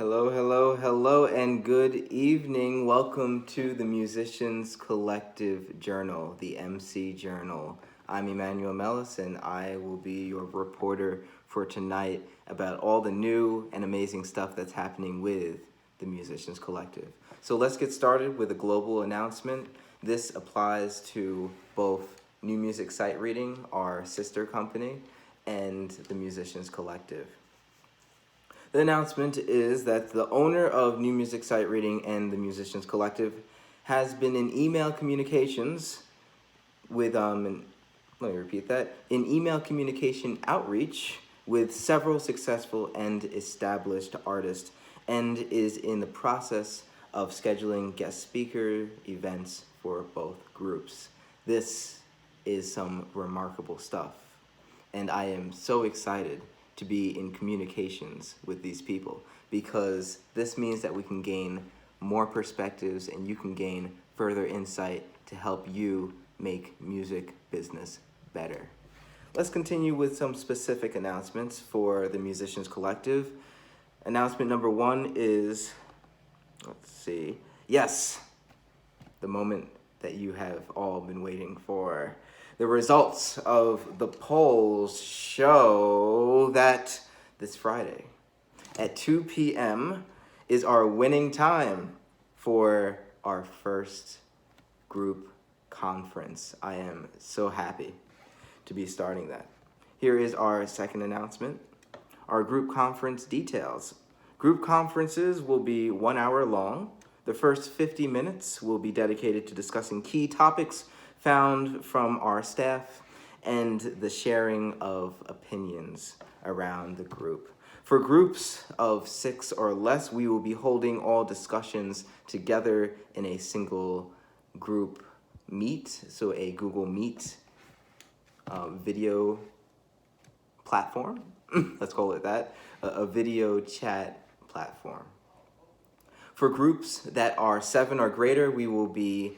Hello, and good evening. Welcome to the Musicians Collective Journal, the MC Journal. I'm Emmanuel Mellis, and I will be your reporter for tonight about all the new and amazing stuff that's happening with the Musicians Collective. So let's get started with a global announcement. This applies to both New Music Sight Reading, our sister company, and the Musicians Collective. The announcement is that the owner of New Music Sight Reading and the Musicians Collective has been in email communications with, let me repeat that, in email communication outreach with several successful and established artists, and is in the process of scheduling guest speaker events for both groups. This is some remarkable stuff, and I am so excited to be in communications with these people, because this means that we can gain more perspectives and you can gain further insight to help you make music business better. Let's continue with some specific announcements for the Musicians Collective. Announcement number one is, yes, the moment that you have all been waiting for. The results of the polls show that this Friday at 2 p.m. is our winning time for our first group conference. I am so happy to be starting that. Here is our second announcement. Our group conference details. Group conferences will be 1 hour long. The first 50 minutes will be dedicated to discussing key topics found from our staff and the sharing of opinions around the group. For groups of 6 or less, we will be holding all discussions together in a single group meet, so a Google Meet video platform, let's call it that, a video chat platform. For groups that are 7 or greater, we will be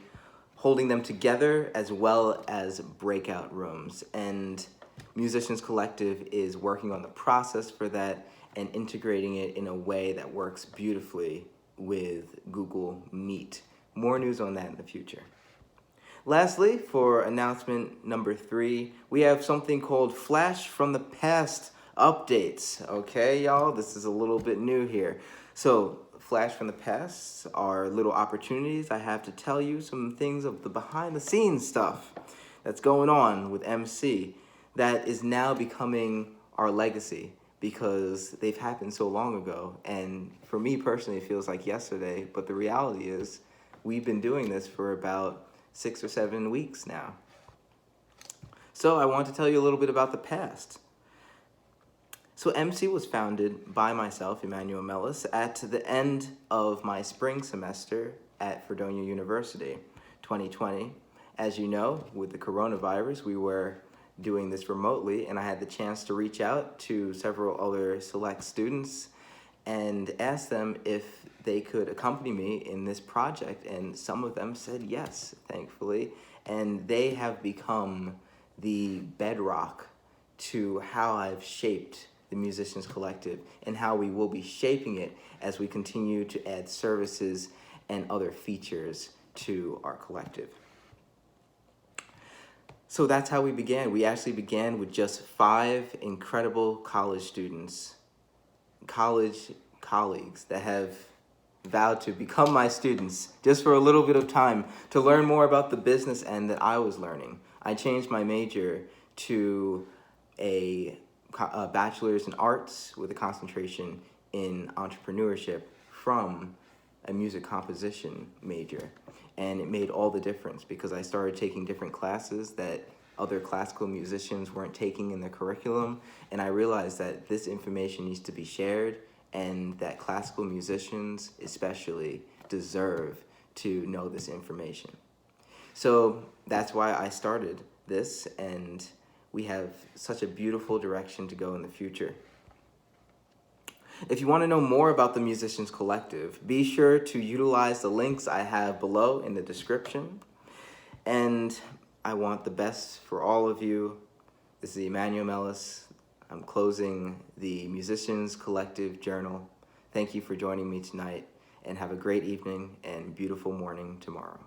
holding them together as well as breakout rooms. And Musicians Collective is working on the process for that and integrating it in a way that works beautifully with Google Meet. More news on that in the future. Lastly, for announcement number 3, we have something called Flash from the Past updates. Okay, y'all, this is a little bit new here. So, Flash from the Past are little opportunities. I have to tell you some things of the behind the scenes stuff that's going on with MC that is now becoming our legacy, because they've happened so long ago. And for me personally, it feels like yesterday, but the reality is we've been doing this for about 6 or 7 weeks now. So I want to tell you a little bit about the past. So MC was founded by myself, Emmanuel Mellis, at the end of my spring semester at Fredonia University, 2020. As you know, with the coronavirus, we were doing this remotely, and I had the chance to reach out to several other select students and ask them if they could accompany me in this project, and some of them said yes, thankfully, and they have become the bedrock to how I've shaped the Musicians Collective and how we will be shaping it as we continue to add services and other features to our collective. So that's how we began. We actually began with just 5 incredible college students, college colleagues that have vowed to become my students just for a little bit of time to learn more about the business end that I was learning. I changed my major to a bachelor's in arts with a concentration in entrepreneurship from a music composition major. And it made all the difference, because I started taking different classes that other classical musicians weren't taking in their curriculum, and I realized that this information needs to be shared, and that classical musicians especially deserve to know this information. So that's why I started this, and we have such a beautiful direction to go in the future. If you want to know more about the Musicians Collective, be sure to utilize the links I have below in the description. And I want the best for all of you. This is Emmanuel Mellis. I'm closing the Musicians Collective Journal. Thank you for joining me tonight, and have a great evening and beautiful morning tomorrow.